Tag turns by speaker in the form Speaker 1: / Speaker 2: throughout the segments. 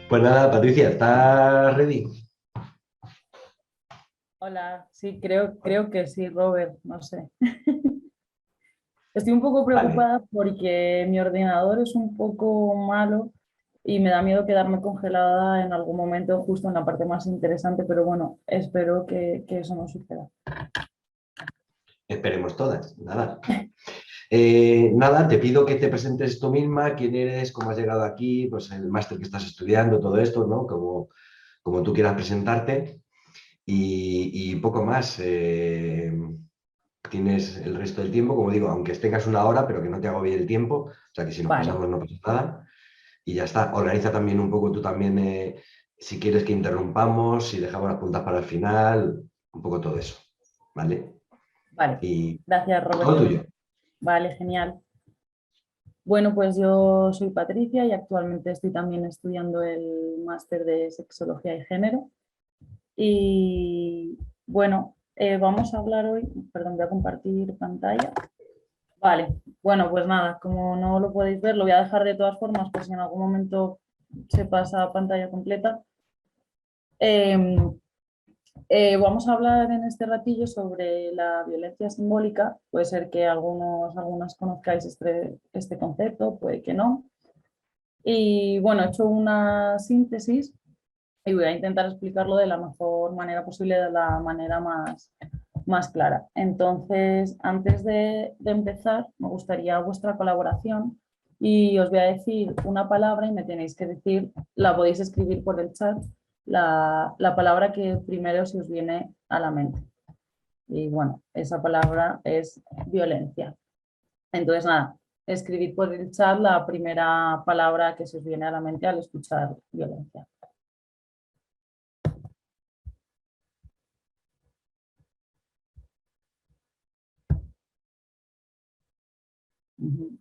Speaker 1: Pues nada, Patricia, ¿estás ready?
Speaker 2: Hola, sí, creo que sí, Robert, no sé. Estoy un poco
Speaker 1: Vale.
Speaker 2: preocupada porque mi ordenador es un poco malo y me da miedo quedarme congelada en algún momento, justo en la parte más interesante, pero bueno, espero que eso no suceda.
Speaker 1: Esperemos todas. Nada. Nada, te pido que te presentes tú misma, quién eres, cómo has llegado aquí, pues el máster que estás estudiando, todo esto, ¿no? Como tú quieras presentarte y poco más. Tienes el resto del tiempo, como digo, aunque tengas una hora, pero que no te agobie el tiempo, o sea que si nos
Speaker 2: Vale,
Speaker 1: pasamos no pasa nada y ya está. Organiza también un poco tú también, si quieres que interrumpamos, si dejamos las puntas para el final, un poco todo eso, ¿vale?
Speaker 2: vale.
Speaker 1: Y
Speaker 2: Gracias,
Speaker 1: todo
Speaker 2: Robert.
Speaker 1: tuyo.
Speaker 2: Vale, genial. Bueno, pues yo soy Patricia y actualmente estoy también estudiando el máster de Sexología y Género. Y bueno, vamos a hablar hoy, perdón, voy a compartir pantalla. Vale, bueno, pues nada, como no lo podéis ver, lo voy a dejar de todas formas por si en algún momento se pasa a pantalla completa. Eh, Vamos a hablar en este ratillo sobre la violencia simbólica. Puede ser que algunas conozcáis este concepto, puede que no. Y bueno, he hecho una síntesis y voy a intentar explicarlo de la mejor manera posible, de la manera más clara. Entonces, antes de empezar, me gustaría vuestra colaboración y os voy a decir una palabra y me tenéis que decir, la podéis escribir por el chat, la palabra que primero se os viene a la mente. Y bueno, esa palabra es violencia. Entonces, nada, escribid por el chat la primera palabra que se os viene a la mente al escuchar violencia. Ujú.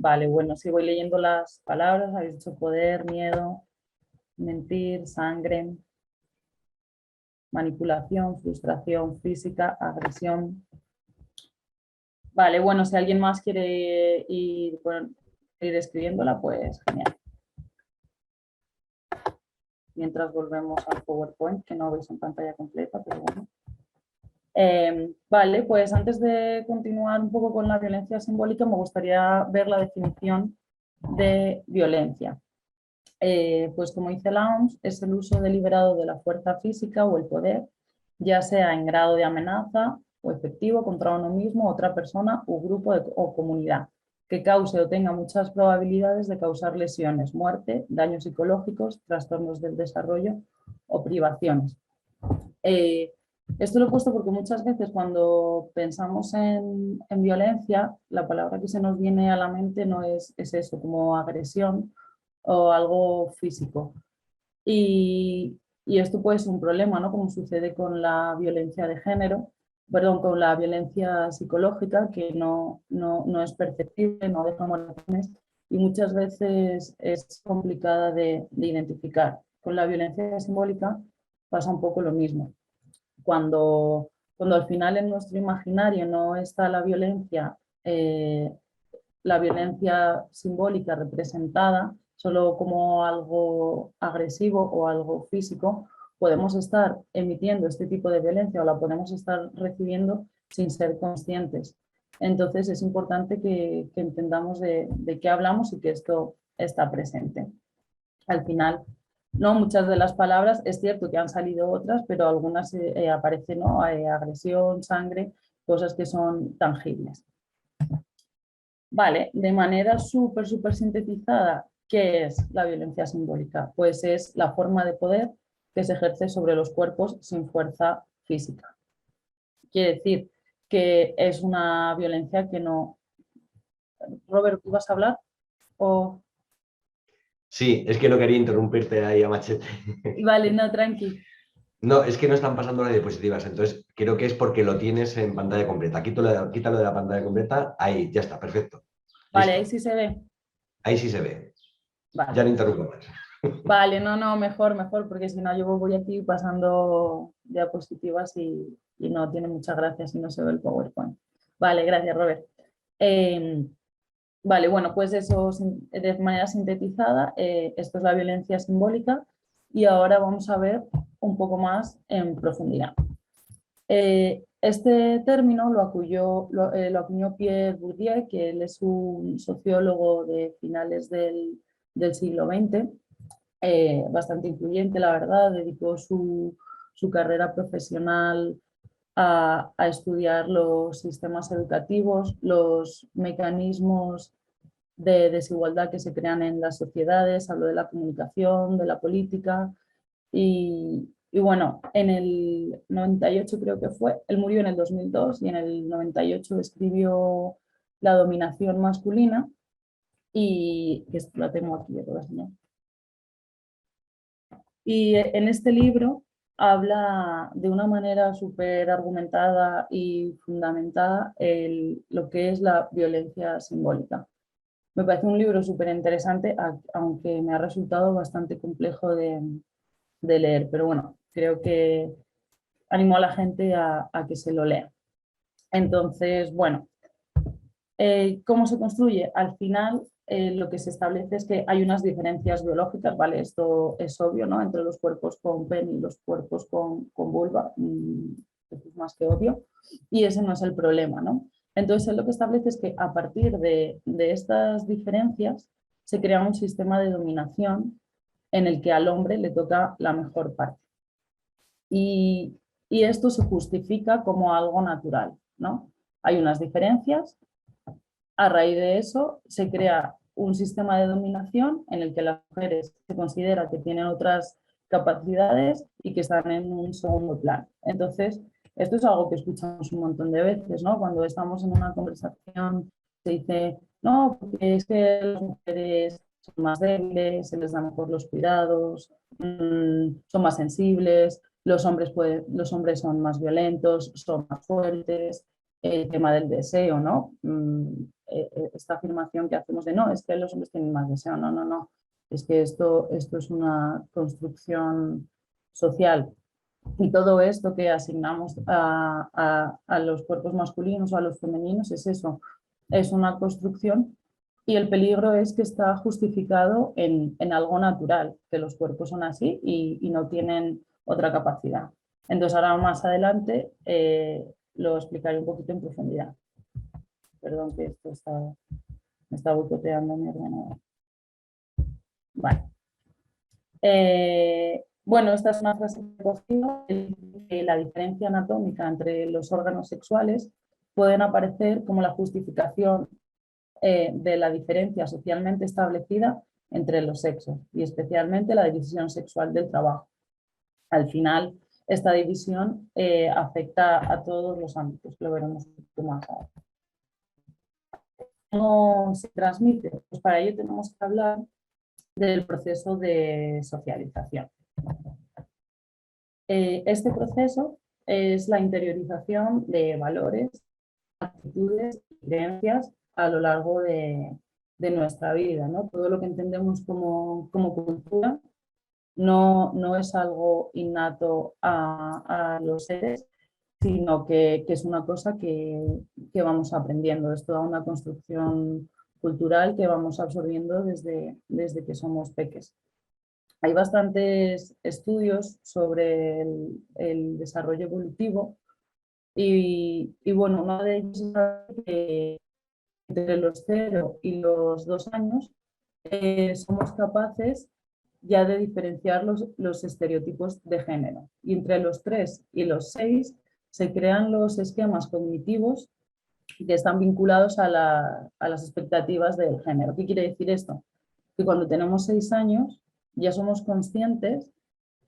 Speaker 2: Vale, bueno, si voy leyendo las palabras, habéis dicho poder, miedo, mentir, sangre, manipulación, frustración física, agresión. Vale, bueno, si alguien más quiere ir escribiéndola, pues genial. Mientras volvemos al PowerPoint, que no veis en pantalla completa, pero bueno. Vale, pues antes de continuar un poco con la violencia simbólica, me gustaría ver la definición de violencia. Pues como dice la OMS, es el uso deliberado de la fuerza física o el poder, ya sea en grado de amenaza o efectivo contra uno mismo, otra persona o grupo o comunidad, que cause o tenga muchas probabilidades de causar lesiones, muerte, daños psicológicos, trastornos del desarrollo o privaciones. Eh, Esto lo he puesto porque muchas veces cuando pensamos en violencia, la palabra que se nos viene a la mente no es eso, como agresión o algo físico. Y esto puede ser un problema, ¿no? Como sucede con la violencia de género, perdón, con la violencia psicológica, que no es perceptible, no deja marcaciones y muchas veces es complicada de identificar. Con la violencia simbólica pasa un poco lo mismo. Cuando al final en nuestro imaginario no está eh, la violencia simbólica representada solo como algo agresivo o algo físico, podemos estar emitiendo este tipo de violencia o la podemos estar recibiendo sin ser conscientes. Entonces es importante que entendamos de qué hablamos y que esto está presente. Al final, no muchas de las palabras, es cierto que han salido otras, pero algunas aparecen, ¿no? Agresión, sangre, cosas que son tangibles. Vale, de manera súper sintetizada, ¿qué es la violencia simbólica? Pues es la forma de poder que se ejerce sobre los cuerpos sin fuerza física. Quiere decir que es una violencia que no... Robert, ¿tú vas a hablar? O...
Speaker 1: Sí, es que no quería interrumpirte ahí a machete.
Speaker 2: Vale, no, tranqui.
Speaker 1: No, es que no están pasando las diapositivas, entonces creo que es porque lo tienes en pantalla completa. Quítalo de la pantalla completa, ahí, ya está, perfecto.
Speaker 2: Vale, ahí
Speaker 1: Listo,
Speaker 2: sí se ve.
Speaker 1: ahí sí se ve. Ya
Speaker 2: Vale.
Speaker 1: no interrumpo más.
Speaker 2: Vale, no, no, mejor, mejor, porque si no yo voy aquí pasando diapositivas y no tiene mucha gracia si no se ve el PowerPoint. Vale, gracias, Robert. Eh, vale, bueno, pues eso de manera sintetizada, esto es la violencia simbólica y ahora vamos a ver un poco más en profundidad. Este término lo acuñó Pierre Bourdieu, que él es un sociólogo de finales del siglo XX, bastante influyente, la verdad, dedicó su carrera profesional a estudiar los sistemas educativos, los mecanismos de desigualdad que se crean en las sociedades, habló de la comunicación, de la política y bueno, en el 98 creo que fue, él murió en el 2002 y en el 98 escribió La dominación masculina y que esto la tengo aquí, te voy a enseñar. Y en este libro habla de una manera súper argumentada y fundamentada lo que es la violencia simbólica. Me parece un libro súper interesante, aunque me ha resultado bastante complejo de leer, pero bueno, creo que animo a la gente a que se lo lea. Entonces, bueno, ¿cómo se construye? Al final, lo que se establece es que hay unas diferencias biológicas, ¿vale? Esto es obvio, ¿no? Entre los cuerpos con pene y los cuerpos con vulva, eso es más que obvio, y ese no es el problema, ¿no? Entonces, él lo que establece es que a partir de estas diferencias se crea un sistema de dominación en el que al hombre le toca la mejor parte. Y, y esto se justifica como algo natural, ¿no? Hay unas diferencias, a raíz de eso se crea un sistema de dominación en el que las mujeres se considera que tienen otras capacidades y que están en un segundo plano. Entonces, esto es algo que escuchamos un montón de veces, ¿no? Cuando estamos en una conversación se dice, no, porque es que las mujeres son más débiles, se les dan mejor los cuidados, son más sensibles, los hombres son más violentos, son más fuertes, el tema del deseo, ¿no? Esta afirmación que hacemos de no, es que los hombres tienen más deseo, no, no, no. Es que esto es una construcción social y todo esto que asignamos a los cuerpos masculinos o a los femeninos es eso, es una construcción y el peligro es que está justificado en algo natural, que los cuerpos son así y no tienen otra capacidad. Entonces ahora más adelante lo explicaré un poquito en profundidad. Perdón que esto me está boicoteando mi ordenador. Vale. Bueno, esta es una frase que he cogido, que la diferencia anatómica entre los órganos sexuales pueden aparecer como la justificación de la diferencia socialmente establecida entre los sexos y especialmente la división sexual del trabajo. Al final, esta división afecta a todos los ámbitos, lo veremos un poquito más ahora. ¿Cómo se transmite? Pues para ello tenemos que hablar del proceso de socialización. Este proceso es la interiorización de valores, actitudes y creencias a lo largo de nuestra vida, ¿no? Todo lo que entendemos como cultura no es algo innato a los seres, sino que es una cosa que vamos aprendiendo. Es toda una construcción cultural que vamos absorbiendo desde que somos peques. Hay bastantes estudios sobre el desarrollo evolutivo y bueno, uno de ellos es que entre los 0 y los 2 años somos capaces ya de diferenciar los estereotipos de género. Y entre los 3 y los 6 se crean los esquemas cognitivos que están vinculados a las expectativas del género. ¿Qué quiere decir esto? Que cuando tenemos 6 años ya somos conscientes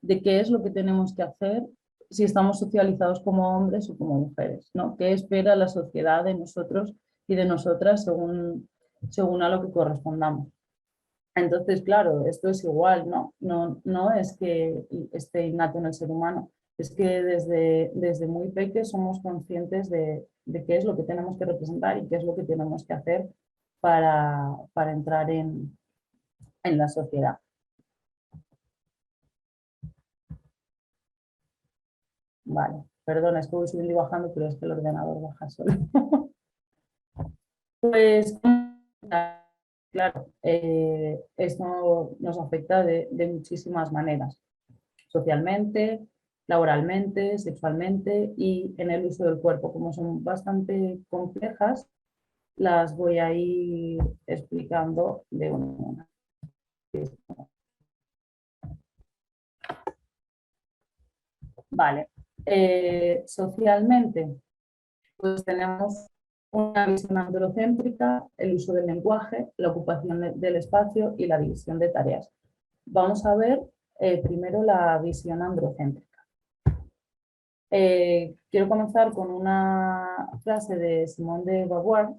Speaker 2: de qué es lo que tenemos que hacer si estamos socializados como hombres o como mujeres, ¿no? ¿Qué espera la sociedad de nosotros y de nosotras según a lo que correspondamos? Entonces, claro, esto es igual, ¿no? No es que esté innato en el ser humano, Es que desde muy pequeños somos conscientes de qué es lo que tenemos que representar y qué es lo que tenemos que hacer para entrar en la sociedad. Vale, perdón, es que voy subiendo y bajando, pero es que el ordenador baja solo. Pues claro, esto nos afecta de muchísimas maneras, socialmente, laboralmente, sexualmente y en el uso del cuerpo. Como son bastante complejas, las voy a ir explicando de una en una. Vale, socialmente, pues tenemos una visión androcéntrica, el uso del lenguaje, la ocupación del espacio y la división de tareas. Vamos a ver primero la visión androcéntrica. Quiero comenzar con una frase de Simone de Beauvoir,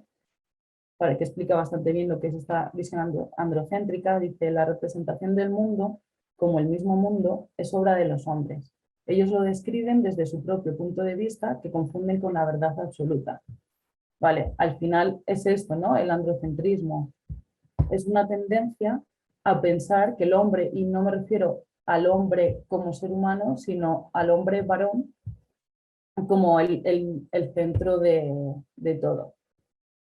Speaker 2: para que explica bastante bien lo que es esta visión androcéntrica. Dice: la representación del mundo, como el mismo mundo, es obra de los hombres. Ellos lo describen desde su propio punto de vista, que confunden con la verdad absoluta. Vale, al final es esto, ¿no? El androcentrismo es una tendencia a pensar que el hombre, y no me refiero al hombre como ser humano, sino al hombre varón como el centro de todo.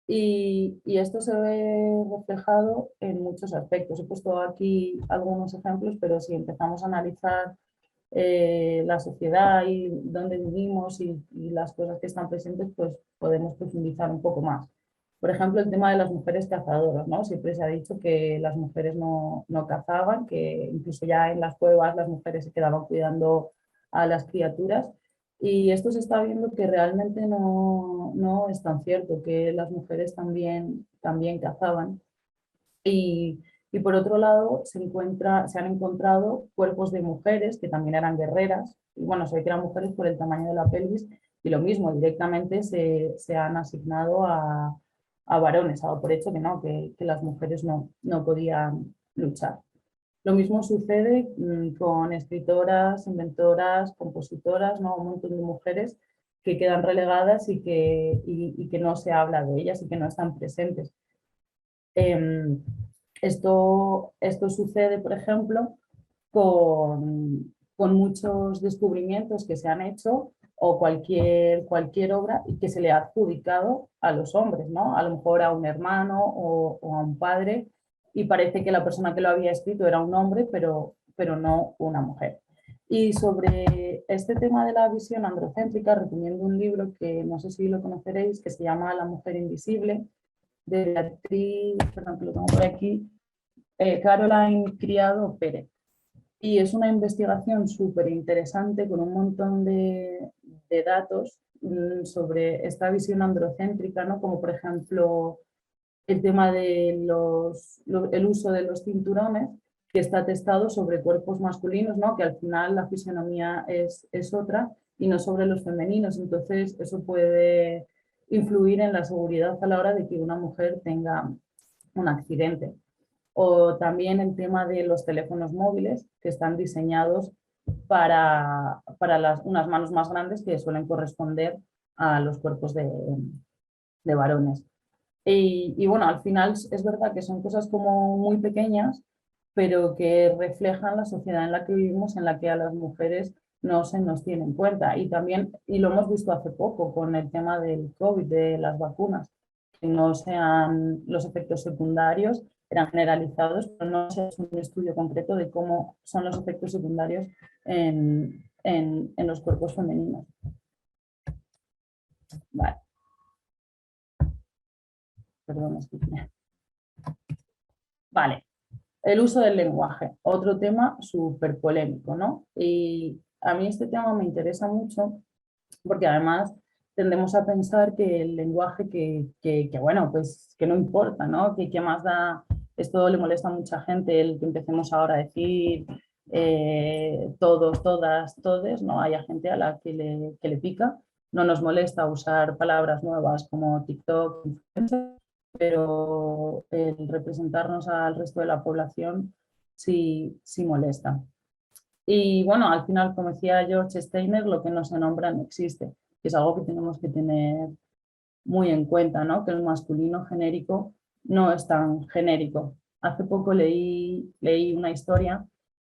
Speaker 2: Y esto se ve reflejado en muchos aspectos. He puesto aquí algunos ejemplos, pero si empezamos a analizar la sociedad y dónde vivimos y las cosas que están presentes, pues podemos profundizar un poco más. Por ejemplo, el tema de las mujeres cazadoras, ¿no? Siempre se ha dicho que las mujeres no cazaban, que incluso ya en las cuevas las mujeres se quedaban cuidando a las criaturas. Y esto se está viendo que realmente no es tan cierto, que las mujeres también cazaban. Y, y por otro lado, se han encontrado cuerpos de mujeres que también eran guerreras. Y bueno, se ve que eran mujeres por el tamaño de la pelvis. Y lo mismo, directamente se han asignado a varones, dado por hecho que las mujeres no podían luchar. Lo mismo sucede con escritoras, inventoras, compositoras, ¿no? Un montón de mujeres que quedan relegadas y que no se habla de ellas y que no están presentes. Esto sucede, por ejemplo, con muchos descubrimientos que se han hecho o cualquier obra y que se le ha adjudicado a los hombres, ¿no? A lo mejor a un hermano o a un padre, y parece que la persona que lo había escrito era un hombre, pero no una mujer. Y sobre este tema de la visión androcéntrica, recomiendo un libro que no sé si lo conoceréis, que se llama La mujer invisible, de Beatriz, perdón, que lo tengo por aquí, Caroline Criado Pérez. Y es una investigación súper interesante con un montón de datos sobre esta visión androcéntrica, ¿no? Como por ejemplo el tema de el uso de los cinturones, que está testado sobre cuerpos masculinos, ¿no? Que al final la fisionomía es otra y no sobre los femeninos. Entonces eso puede influir en la seguridad a la hora de que una mujer tenga un accidente. O también el tema de los teléfonos móviles, que están diseñados para unas manos más grandes que suelen corresponder a los cuerpos de varones. Y bueno, al final es verdad que son cosas como muy pequeñas, pero que reflejan la sociedad en la que vivimos, en la que a las mujeres no se nos tiene en cuenta. Y también, y lo hemos visto hace poco con el tema del COVID, de las vacunas, que no sean los efectos secundarios, eran generalizados, pero no se ha hecho un estudio concreto de cómo son los efectos secundarios en los cuerpos femeninos. Vale, perdón, vale. El uso del lenguaje, otro tema súper polémico, ¿no? Y a mí este tema me interesa mucho porque además tendemos a pensar que el lenguaje bueno, pues que no importa, ¿no? Que más da, esto le molesta a mucha gente el que empecemos ahora a decir todos, todas, todes, ¿no? Hay gente a la que le pica. No nos molesta usar palabras nuevas como TikTok, pero el representarnos al resto de la población sí molesta. Y bueno, al final, como decía George Steiner, lo que no se nombra no existe, que es algo que tenemos que tener muy en cuenta, ¿no? Que el masculino genérico no es tan genérico. Hace poco leí una historia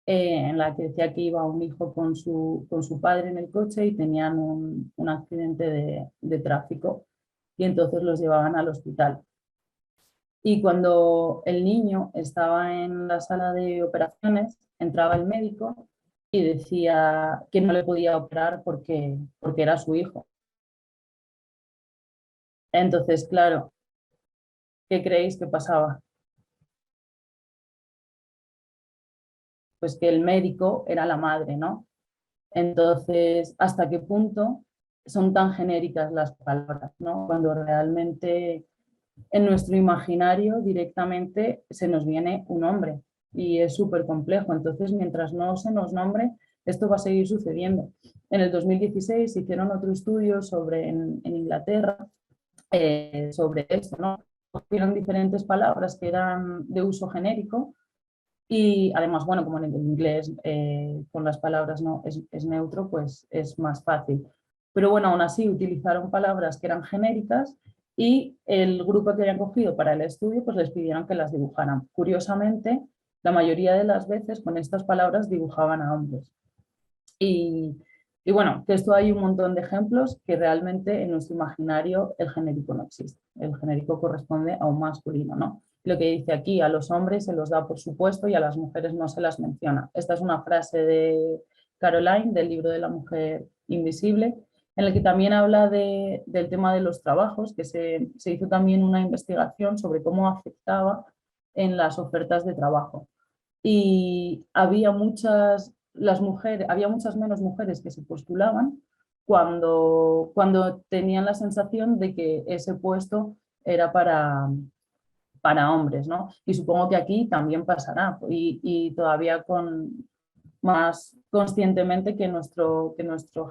Speaker 2: en la que decía que iba un hijo con su padre en el coche y tenían un accidente de tráfico y entonces los llevaban al hospital. Y cuando el niño estaba en la sala de operaciones, entraba el médico y decía que no le podía operar porque era su hijo. Entonces, claro, ¿qué creéis que pasaba? Pues que el médico era la madre, ¿no? Entonces, ¿hasta qué punto son tan genéricas las palabras, ¿no? Cuando realmente en nuestro imaginario directamente se nos viene un hombre y es súper complejo. Entonces, mientras no se nos nombre, esto va a seguir sucediendo. En el 2016 hicieron otro estudio en Inglaterra sobre esto, ¿no? Hicieron diferentes palabras que eran de uso genérico y además, bueno, como en el inglés con las palabras no es neutro, pues es más fácil. Pero bueno, aún así utilizaron palabras que eran genéricas y el grupo que habían cogido para el estudio pues les pidieron que las dibujaran. Curiosamente, la mayoría de las veces con estas palabras dibujaban a hombres. Y, y bueno, que esto hay un montón de ejemplos que realmente en nuestro imaginario el genérico no existe. El genérico corresponde a un masculino, ¿no? Lo que dice aquí, a los hombres se los da por supuesto y a las mujeres no se las menciona. Esta es una frase de Caroline, del libro de la mujer invisible, en el que también habla del tema de los trabajos, que se hizo también una investigación sobre cómo afectaba en las ofertas de trabajo. Y había muchas menos mujeres que se postulaban cuando tenían la sensación de que ese puesto era para hombres, ¿no? Y supongo que aquí también pasará y todavía más conscientemente que nuestro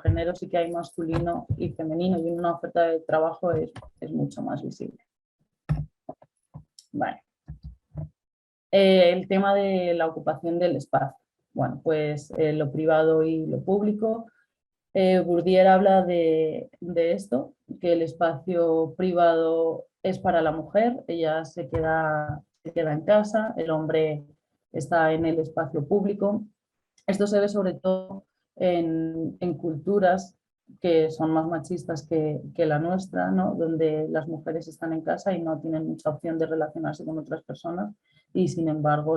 Speaker 2: género sí que hay masculino y femenino y en una oferta de trabajo es mucho más visible. Vale. El tema de la ocupación del espacio. Bueno, pues lo privado y lo público. Bourdieu habla de esto, que el espacio privado es para la mujer, ella se queda en casa, el hombre está en el espacio público. Esto se ve sobre todo en culturas que son más machistas que la nuestra, ¿no? Donde las mujeres están en casa y no tienen mucha opción de relacionarse con otras personas y sin embargo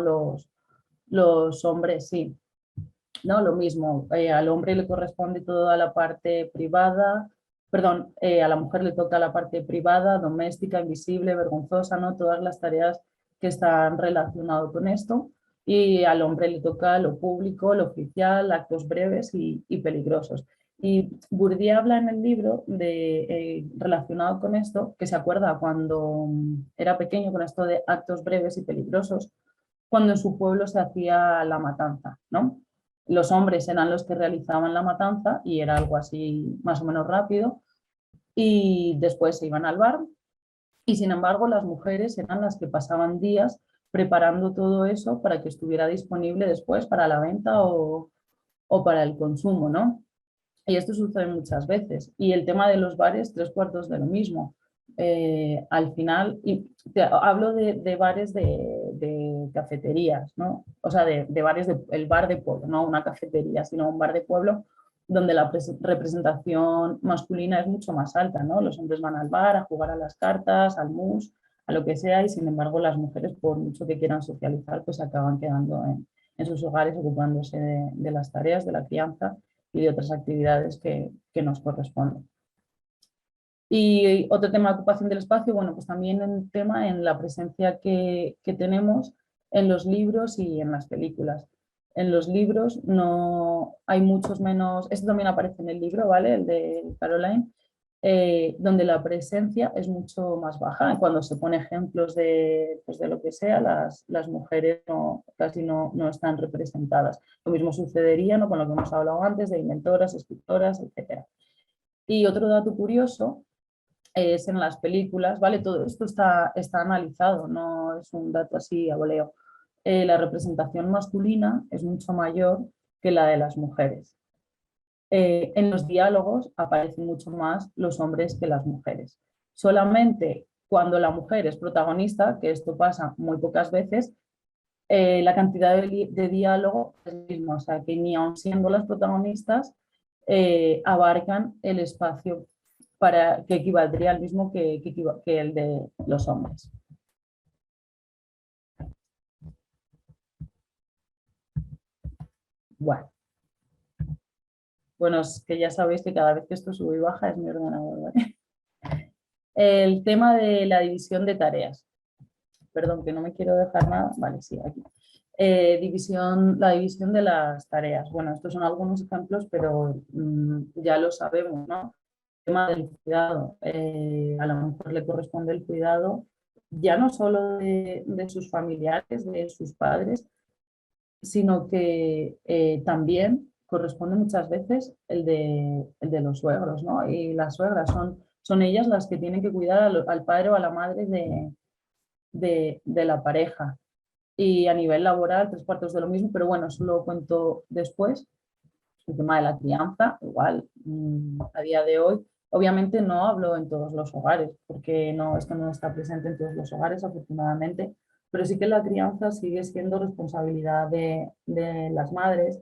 Speaker 2: los hombres sí. ¿No? Lo mismo, al hombre le corresponde toda la parte privada, perdón, a la mujer le toca la parte privada, doméstica, invisible, vergonzosa, ¿no? Todas las tareas que están relacionadas con esto y al hombre le toca lo público, lo oficial, actos breves y peligrosos. Y Bourdieu habla en el libro relacionado con esto, que se acuerda cuando era pequeño con esto de actos breves y peligrosos, cuando en su pueblo se hacía la matanza, ¿no? Los hombres eran los que realizaban la matanza y era algo así más o menos rápido y después se iban al bar y sin embargo las mujeres eran las que pasaban días preparando todo eso para que estuviera disponible después para la venta o para el consumo, ¿no? Y esto sucede muchas veces. Y el tema de los bares, tres cuartos de lo mismo. Al final, hablo de bares de cafeterías, ¿no? O sea, de bares, el bar de pueblo, no una cafetería, sino un bar de pueblo donde la representación masculina es mucho más alta, ¿no? Los hombres van al bar a jugar a las cartas, al mus, a lo que sea, y sin embargo las mujeres, por mucho que quieran socializar, pues acaban quedando en sus hogares ocupándose de las tareas, de la crianza y de otras actividades que nos corresponden. Y otro tema de ocupación del espacio, bueno, pues también un tema en la presencia que tenemos en los libros y en las películas. En los libros no hay muchos menos, esto también aparece en el libro, ¿vale? El de Caroline, donde la presencia es mucho más baja. Cuando se pone ejemplos pues de lo que sea, las mujeres casi no están representadas. Lo mismo sucedería, ¿no? Con lo que hemos hablado antes de inventoras, escritoras, etc. Y otro dato curioso es en las películas, ¿vale? Todo esto está analizado, no es un dato así a voleo. La representación masculina es mucho mayor que la de las mujeres. En los diálogos aparecen mucho más los hombres que las mujeres. Solamente cuando la mujer es protagonista, que esto pasa muy pocas veces, la cantidad de diálogo es la misma, o sea que ni aun siendo las protagonistas abarcan el espacio que equivaldría al mismo que el de los hombres. Bueno, es que ya sabéis que cada vez que esto sube y baja es mi ordenador, ¿vale? El tema de la división de tareas. Perdón, que no me quiero dejar nada. Vale, sí, aquí. La división de las tareas. Bueno, estos son algunos ejemplos, pero ya lo sabemos, ¿no? El tema del cuidado. A la mujer le corresponde el cuidado ya no solo de sus familiares, de sus padres, sino que también corresponde muchas veces el de los suegros, ¿no? Y las suegras son ellas las que tienen que cuidar al padre o a la madre de la pareja. Y a nivel laboral, 3/4 de lo mismo, pero bueno, eso lo cuento después. El tema de la crianza, igual, a día de hoy, obviamente no hablo en todos los hogares, porque esto no está presente en todos los hogares, afortunadamente, pero sí que la crianza sigue siendo responsabilidad de las madres,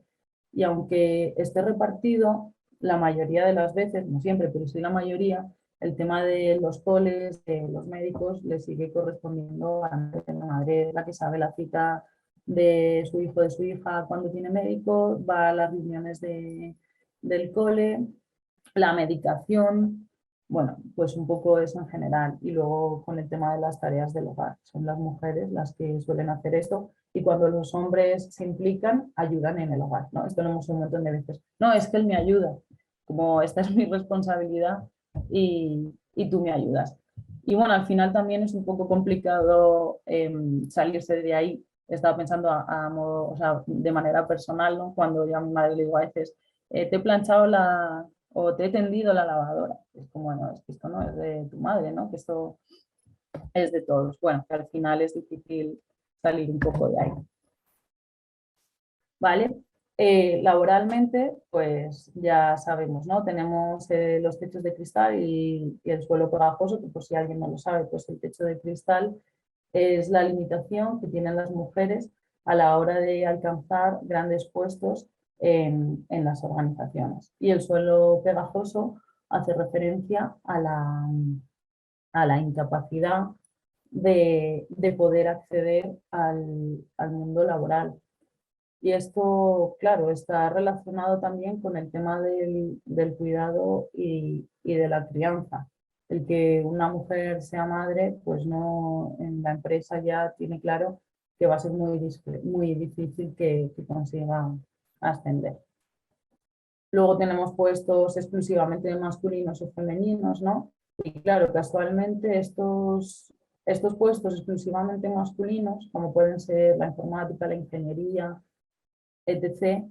Speaker 2: y aunque esté repartido, la mayoría de las veces, no siempre, pero sí la mayoría, el tema de los coles, de los médicos, le sigue correspondiendo a la madre, la que sabe la cita de su hijo, de su hija, cuando tiene médico, va a las reuniones del cole, la medicación, bueno, pues un poco eso en general. Y luego con el tema de las tareas del hogar, son las mujeres las que suelen hacer esto, y cuando los hombres se implican, ayudan en el hogar, ¿no? Esto lo hemos oído un montón de veces. No, es que él me ayuda, como esta es mi responsabilidad y tú me ayudas. Y bueno, al final también es un poco complicado salirse de ahí. Estaba pensando modo, o sea, de manera personal, ¿no? Cuando yo a mi madre le digo a veces, te he planchado o te he tendido la lavadora. Es como, bueno, es que esto no es de tu madre, ¿no? Que esto es de todos. Bueno, que al final es difícil salir un poco de ahí. ¿Vale? Laboralmente, pues ya sabemos, ¿no? Tenemos los techos de cristal y el suelo pegajoso, que por si alguien no lo sabe, pues el techo de cristal es la limitación que tienen las mujeres a la hora de alcanzar grandes puestos en las organizaciones. Y el suelo pegajoso hace referencia a la incapacidad de poder acceder al mundo laboral. Y esto, claro, está relacionado también con el tema del cuidado y de la crianza. El que una mujer sea madre, pues no, en la empresa ya tiene claro que va a ser muy difícil que consiga ascender. Luego tenemos puestos exclusivamente masculinos o femeninos, ¿no? Y claro, casualmente estos puestos exclusivamente masculinos, como pueden ser la informática, la ingeniería, etc.,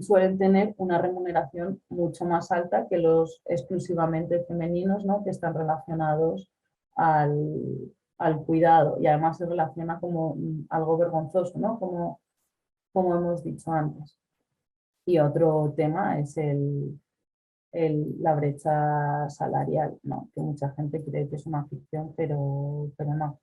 Speaker 2: suelen tener una remuneración mucho más alta que los exclusivamente femeninos, ¿no? Que están relacionados al cuidado, y además se relaciona como algo vergonzoso, ¿no? Como hemos dicho antes. Y otro tema es la brecha salarial, ¿no? Que mucha gente cree que es una ficción, pero no.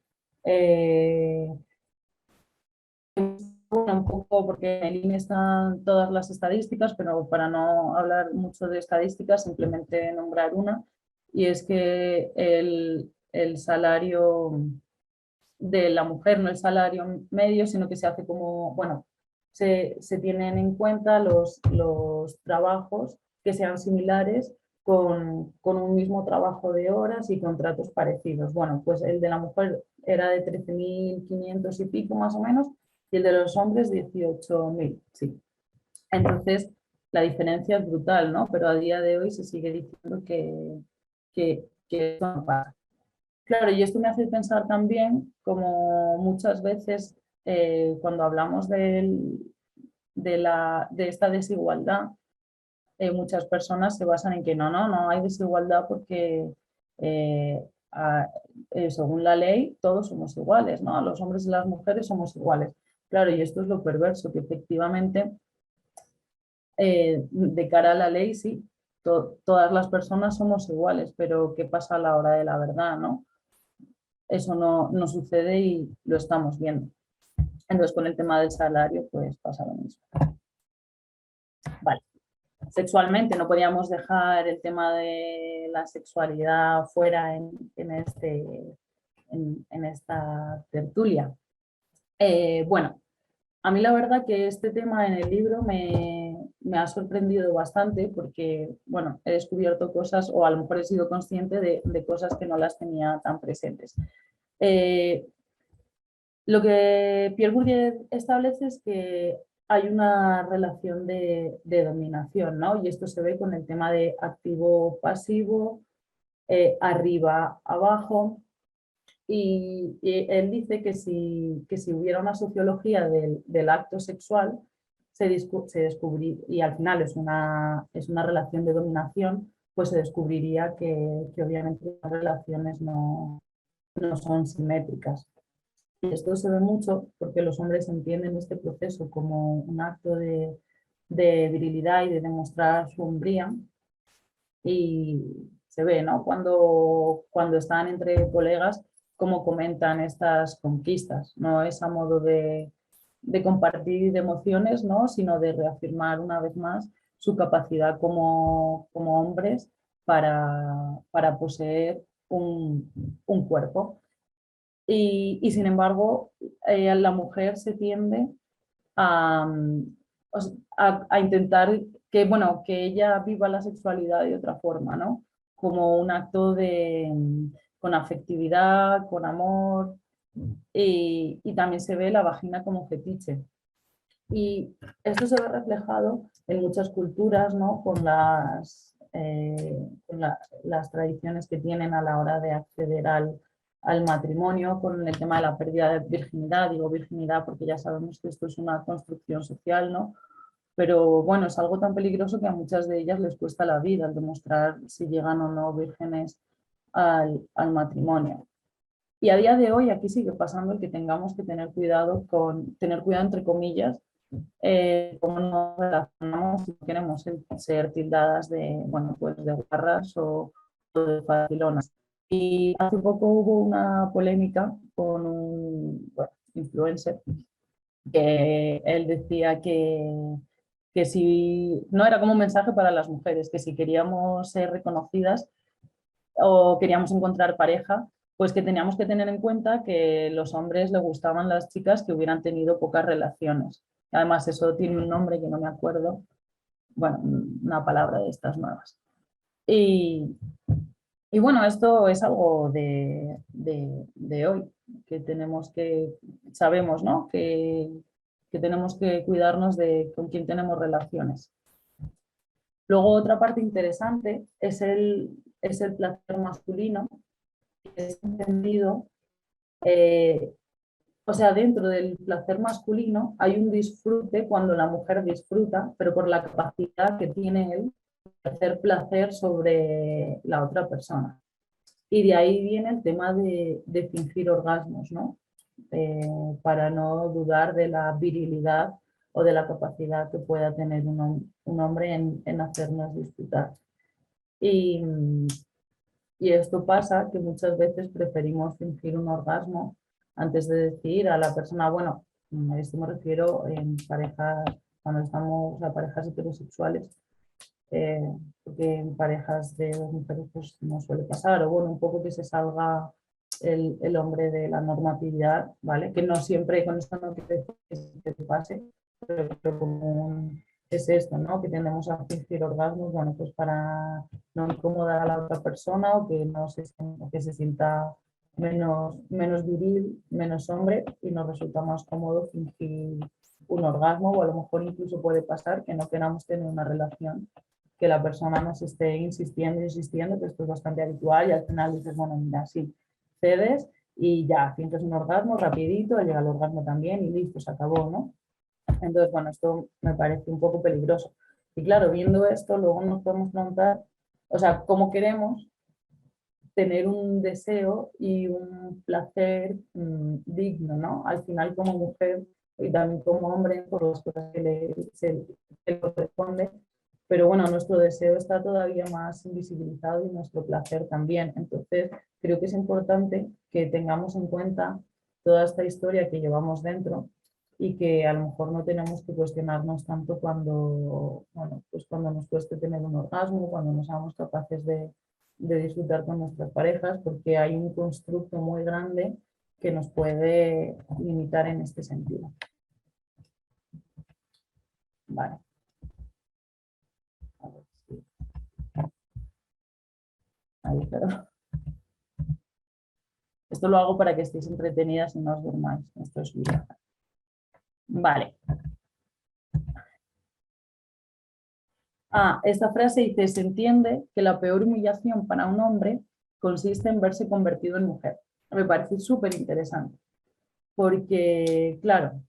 Speaker 2: Bueno, un poco porque en el INE están todas las estadísticas, pero para no hablar mucho de estadísticas, simplemente nombrar una, y es que el salario de la mujer no es salario medio, sino que se hace como, bueno, se tienen en cuenta los trabajos que sean similares con un mismo trabajo de horas y contratos parecidos. Bueno, pues el de la mujer era de 13.500 y pico más o menos, y el de los hombres 18.000, sí. Entonces, la diferencia es brutal, ¿no? Pero a día de hoy se sigue diciendo que esto no pasa. Claro, y esto me hace pensar también, como muchas veces cuando hablamos de esta desigualdad, muchas personas se basan en que no hay desigualdad porque a, según la ley todos somos iguales, ¿no? Los hombres y las mujeres somos iguales. Claro, y esto es lo perverso, que efectivamente de cara a la ley, sí, todas las personas somos iguales, pero ¿qué pasa a la hora de la verdad, no? Eso no sucede y lo estamos viendo. Entonces, con el tema del salario, pues pasa lo mismo. Vale. Sexualmente, no podíamos dejar el tema de la sexualidad fuera en esta tertulia. Bueno, a mí la verdad que este tema en el libro me ha sorprendido bastante porque, bueno, he descubierto cosas o a lo mejor he sido consciente de cosas que no las tenía tan presentes. Lo que Pierre Bourdieu establece es que hay una relación de dominación, ¿no? Y esto se ve con el tema de activo-pasivo, arriba-abajo. Y él dice que si hubiera una sociología del acto sexual, se descubriría, y al final es una relación de dominación, pues se descubriría que obviamente las relaciones no son simétricas. Y esto se ve mucho porque los hombres entienden este proceso como un acto de virilidad y de demostrar su hombría. Y se ve, ¿no? Cuando están entre colegas, cómo comentan estas conquistas. No es a modo de compartir emociones, ¿no? Sino de reafirmar una vez más su capacidad como hombres para poseer un cuerpo. Y sin embargo, la mujer se tiende a, a intentar que, bueno, que ella viva la sexualidad de otra forma, ¿no? Como un acto con afectividad, con amor, y también se ve la vagina como fetiche. Y esto se ve reflejado en muchas culturas, ¿no? Con las tradiciones que tienen a la hora de acceder al matrimonio, con el tema de la pérdida de virginidad. Digo virginidad porque ya sabemos que esto es una construcción social, ¿no? Pero bueno, es algo tan peligroso que a muchas de ellas les cuesta la vida el demostrar si llegan o no vírgenes al matrimonio. Y a día de hoy aquí sigue pasando el que tengamos que tener cuidado entre comillas, cómo nos relacionamos si queremos ser tildadas de, bueno, pues de guarras o de facilonas. Y hace poco hubo una polémica con un influencer que él decía que si no era como un mensaje para las mujeres, que si queríamos ser reconocidas o queríamos encontrar pareja, pues que teníamos que tener en cuenta que los hombres le gustaban las chicas que hubieran tenido pocas relaciones. Además, eso tiene un nombre que no me acuerdo, bueno, una palabra de estas nuevas. Y, y bueno, esto es algo de hoy, que sabemos, ¿no? Que tenemos que cuidarnos de con quién tenemos relaciones. Luego, otra parte interesante es el placer masculino, que es entendido, o sea, dentro del placer masculino hay un disfrute cuando la mujer disfruta, pero por la capacidad que tiene él de hacer placer sobre la otra persona. Y de ahí viene el tema de fingir orgasmos, ¿no? Para no dudar de la virilidad o de la capacidad que pueda tener un hombre en hacernos disfrutar. Y, y esto pasa que muchas veces preferimos fingir un orgasmo antes de decir a la persona, bueno, a esto me refiero en parejas, cuando estamos a parejas heterosexuales, porque en parejas de dos mujeres pues no suele pasar, o bueno, un poco que se salga el hombre de la normatividad, ¿vale? Que no siempre, con esto no quiere decir que te pase, pero lo común es esto, ¿no? Que tendemos a fingir orgasmos, bueno, pues para no incomodar a la otra persona o que se sienta menos viril, menos hombre, y nos resulta más cómodo fingir un orgasmo, o a lo mejor incluso puede pasar que no queramos tener una relación, que la persona nos esté insistiendo, que esto es bastante habitual, y al final dices, bueno, mira, sí, cedes y ya, sientes un orgasmo rapidito, llega el orgasmo también y listo, se acabó, ¿no? Entonces, bueno, esto me parece un poco peligroso. Y claro, viendo esto, luego nos podemos preguntar, o sea, cómo queremos tener un deseo y un placer digno, ¿no? Al final, como mujer, y también como hombre por las cosas que le corresponde. Pero bueno, nuestro deseo está todavía más invisibilizado y nuestro placer también. Entonces, creo que es importante que tengamos en cuenta toda esta historia que llevamos dentro y que a lo mejor no tenemos que cuestionarnos tanto cuando, bueno, pues cuando nos cueste tener un orgasmo, cuando no seamos capaces de disfrutar con nuestras parejas, porque hay un constructo muy grande que nos puede limitar en este sentido. Vale. A ver si... Ahí, pero... Esto lo hago para que estéis entretenidas y no os durmáis. Esto es vida. Vale. Esta frase dice, se entiende que la peor humillación para un hombre consiste en verse convertido en mujer. Me parece súper interesante, porque, claro,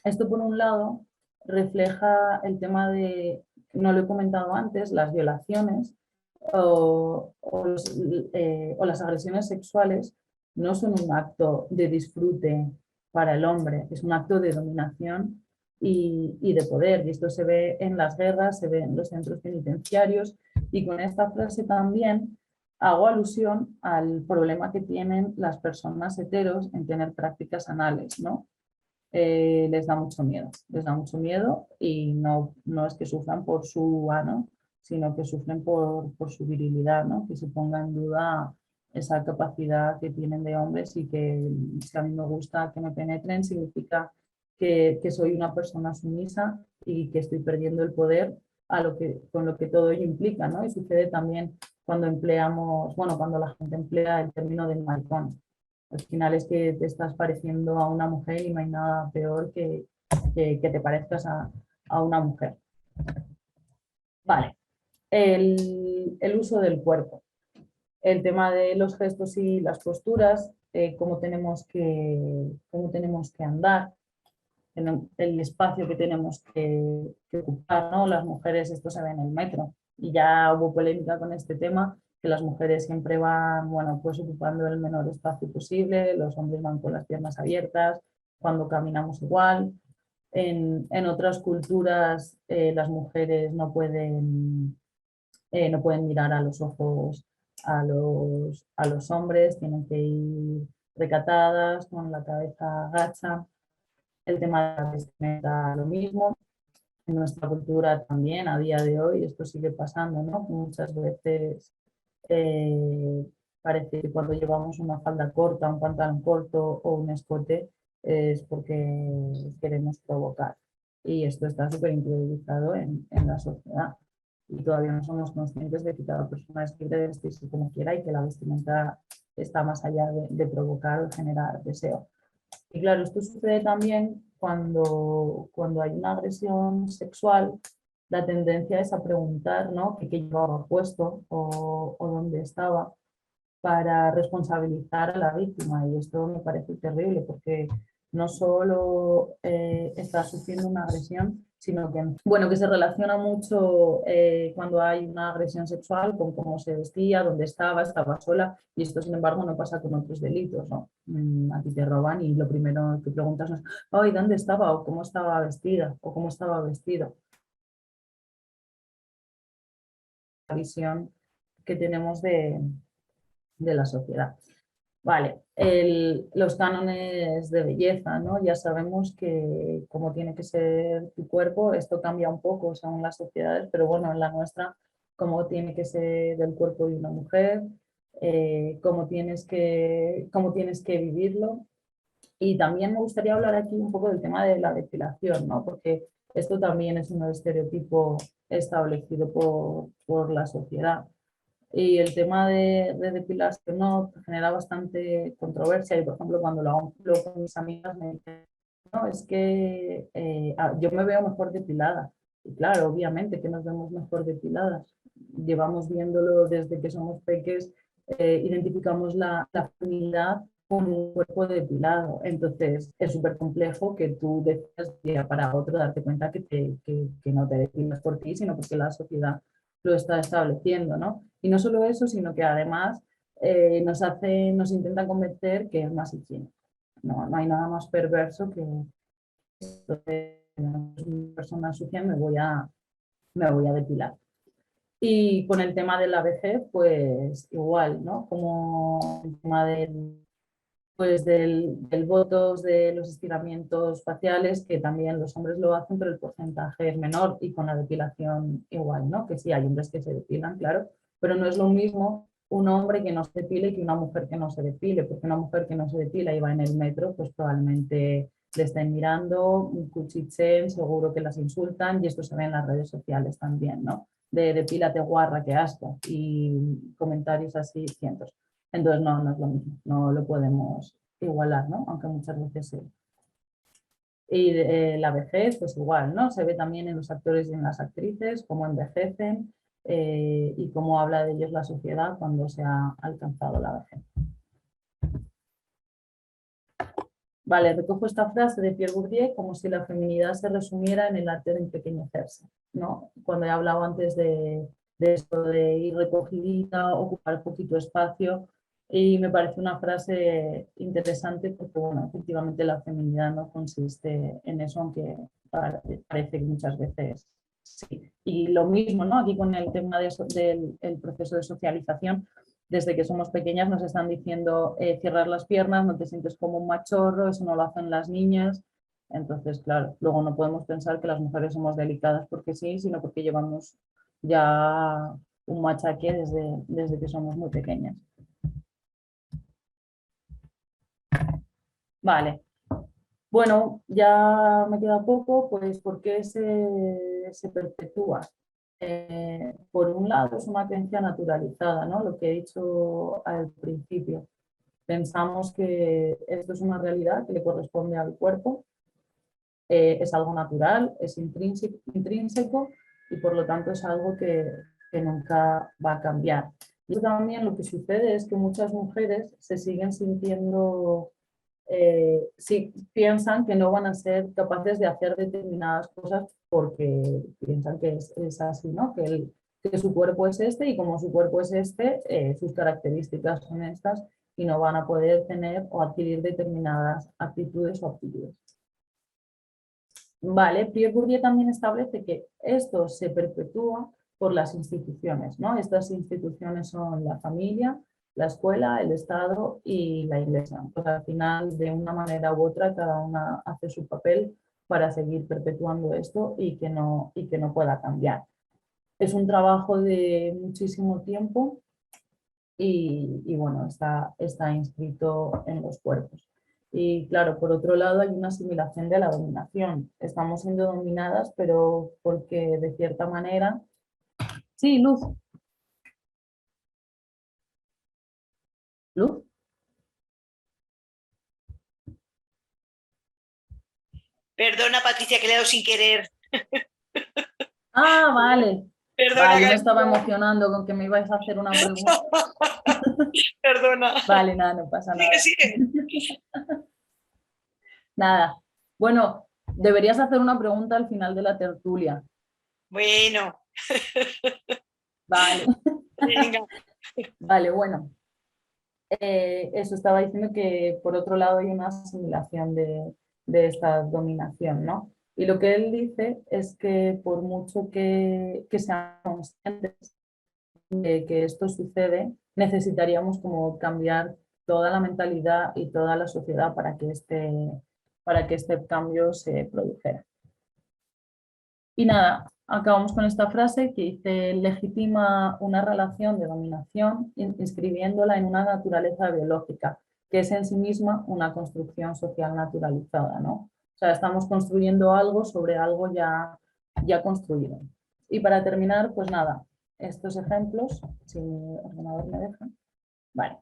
Speaker 2: esto por un lado refleja el tema de, no lo he comentado antes, las violaciones o las agresiones sexuales no son un acto de disfrute para el hombre, es un acto de dominación y de poder. Y esto se ve en las guerras, se ve en los centros penitenciarios, y con esta frase también hago alusión al problema que tienen las personas heteros en tener prácticas anales, ¿no? Les da mucho miedo y no es que sufran por su ano, sino que sufren por su virilidad, ¿no? Que se ponga en duda esa capacidad que tienen de hombres y que si a mí me gusta que me penetren significa que soy una persona sumisa y que estoy perdiendo el poder con lo que todo ello implica, ¿no? Y sucede también cuando empleamos, bueno, cuando la gente emplea el término del maricón. Al final es que te estás pareciendo a una mujer y no hay nada peor que te parezcas a una mujer. Vale, el uso del cuerpo, el tema de los gestos y las posturas, cómo tenemos que andar, en el espacio que tenemos que ocupar, ¿no? Las mujeres, esto se ve en el metro, y ya hubo polémica con este tema, que las mujeres siempre van, bueno, pues ocupando el menor espacio posible, los hombres van con las piernas abiertas, cuando caminamos igual. En otras culturas las mujeres no pueden mirar a los ojos a los hombres, tienen que ir recatadas, con la cabeza gacha. El tema de la vestimenta, lo mismo. En nuestra cultura también, a día de hoy, esto sigue pasando, ¿no? Muchas veces eh, parece que cuando llevamos una falda corta, un pantalón corto o un escote es porque queremos provocar. Y esto está súper interiorizado en la sociedad. Y todavía no somos conscientes de que cada persona es libre de vestirse como quiera y que la vestimenta está más allá de provocar o generar deseo. Y claro, esto sucede también cuando hay una agresión sexual, la tendencia es a preguntar, ¿no? ¿Qué llevaba puesto o dónde estaba? Para responsabilizar a la víctima. Y esto me parece terrible porque no solo está sufriendo una agresión, sino que, bueno, que se relaciona mucho cuando hay una agresión sexual con cómo se vestía, dónde estaba sola, y esto sin embargo no pasa con otros delitos, ¿no? A ti te roban y lo primero que preguntas no es, ay, ¿dónde estaba? O cómo estaba vestida, o cómo estaba vestido. La visión que tenemos de la sociedad. Vale, los cánones de belleza, ¿no? Ya sabemos que cómo tiene que ser tu cuerpo, esto cambia un poco según las sociedades, pero bueno, en la nuestra, cómo tiene que ser el cuerpo de una mujer, cómo tienes que vivirlo. Y también me gustaría hablar aquí un poco del tema de la depilación, ¿no? Porque esto también es un estereotipo establecido por la sociedad. Y el tema de depilarse no genera bastante controversia. Y por ejemplo, cuando lo hago con mis amigas me dicen, no, es que yo me veo mejor depilada. Y claro, obviamente que nos vemos mejor depiladas. Llevamos viéndolo desde que somos peques, identificamos la feminidad con un cuerpo depilado. Entonces es súper complejo que tú decidas de un día para otro darte cuenta que no te depilas por ti, sino porque la sociedad lo está estableciendo, ¿no? Y no solo eso, sino que además nos intentan convencer que es más higiénico. No hay nada más perverso una persona sucia me voy a depilar. Y con el tema de la vejez, pues igual, ¿no? Como el tema del botox, de los estiramientos faciales, que también los hombres lo hacen, pero el porcentaje es menor, y con la depilación igual, ¿no? Que sí, hay hombres que se depilan, claro, pero no es lo mismo un hombre que no se depile que una mujer que no se depile, porque una mujer que no se depila y va en el metro, pues probablemente le estén mirando, cuchicheen, seguro que las insultan, y esto se ve en las redes sociales también, ¿no? De depílate guarra, qué asco, y comentarios así cientos. Entonces no es lo mismo, no lo podemos igualar, ¿no? Aunque muchas veces sí. Y la vejez, pues igual, ¿no? Se ve también en los actores y en las actrices cómo envejecen y cómo habla de ellos la sociedad cuando se ha alcanzado la vejez. Vale, recojo esta frase de Pierre Bourdieu como si la feminidad se resumiera en el arte de empequeñecerse, ¿no? Cuando he hablado antes de esto de ir recogidita, ocupar poquito espacio, y me parece una frase interesante porque, bueno, efectivamente la feminidad no consiste en eso, aunque parece que muchas veces sí. Y lo mismo, ¿no? Aquí con el tema del proceso de socialización, desde que somos pequeñas nos están diciendo cierrar las piernas, no te sientes como un machorro, eso no lo hacen las niñas. Entonces, claro, luego no podemos pensar que las mujeres somos delicadas porque sí, sino porque llevamos ya un machaque desde que somos muy pequeñas. Vale, bueno, ya me queda poco, pues ¿por qué se perpetúa? Por un lado es una creencia naturalizada, ¿no? Lo que he dicho al principio. Pensamos que esto es una realidad que le corresponde al cuerpo, es algo natural, es intrínseco y por lo tanto es algo que nunca va a cambiar. Y también lo que sucede es que muchas mujeres se siguen sintiendo, si piensan que no van a ser capaces de hacer determinadas cosas porque piensan que es así, ¿no? Que su cuerpo es este y como su cuerpo es este, sus características son estas y no van a poder tener o adquirir determinadas aptitudes o aptitudes. Vale, Pierre Bourdieu también establece que esto se perpetúa por las instituciones, ¿no? Estas instituciones son la familia, la escuela, el Estado y la Iglesia. Pues al final, de una manera u otra, cada una hace su papel para seguir perpetuando esto y que no pueda cambiar. Es un trabajo de muchísimo tiempo y bueno, está inscrito en los cuerpos. Y claro, por otro lado hay una asimilación de la dominación. Estamos siendo dominadas, pero porque de cierta manera... Sí, Luz. Luz.
Speaker 3: Perdona, Patricia, que le he dado sin querer.
Speaker 2: Ah, vale.
Speaker 3: Perdona,
Speaker 2: Vale, me estaba emocionando con que me ibais a hacer una pregunta.
Speaker 3: Perdona.
Speaker 2: Vale, nada, no pasa nada.
Speaker 3: Sigue.
Speaker 2: Nada. Bueno, deberías hacer una pregunta al final de la tertulia.
Speaker 3: Bueno.
Speaker 2: Vale.
Speaker 3: Venga.
Speaker 2: Vale, bueno. Eso estaba diciendo que por otro lado hay una asimilación de esta dominación, ¿no? Y lo que él dice es que por mucho que seamos conscientes de que esto sucede, necesitaríamos como cambiar toda la mentalidad y toda la sociedad para que este cambio se produjera. Y nada, acabamos con esta frase que dice: legitima una relación de dominación inscribiéndola en una naturaleza biológica, que es en sí misma una construcción social naturalizada, ¿no? O sea, estamos construyendo algo sobre algo ya construido. Y para terminar, pues nada, estos ejemplos, si mi ordenador me deja. Vale.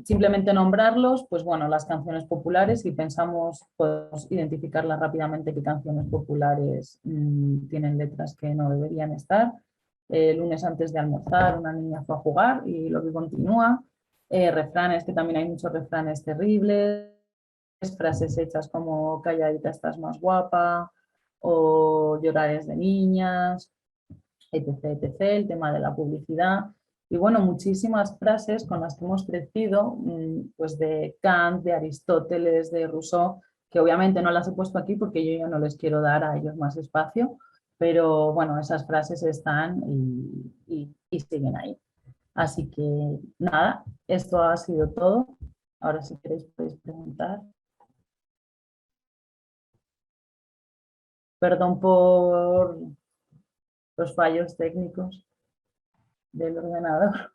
Speaker 2: Simplemente nombrarlos, pues bueno, las canciones populares, si pensamos, podemos identificarlas rápidamente qué canciones populares tienen letras que no deberían estar. El lunes antes de almorzar, una niña fue a jugar y lo que continúa. Refranes, que también hay muchos refranes terribles. Frases hechas como calladita estás más guapa o llorar es de niñas, etc, etc. El tema de la publicidad. Y bueno, muchísimas frases con las que hemos crecido, pues de Kant, de Aristóteles, de Rousseau, que obviamente no las he puesto aquí porque yo ya no les quiero dar a ellos más espacio, pero bueno, esas frases están y siguen ahí. Así que nada, esto ha sido todo. Ahora si queréis podéis preguntar. Perdón por los fallos técnicos del ordenador.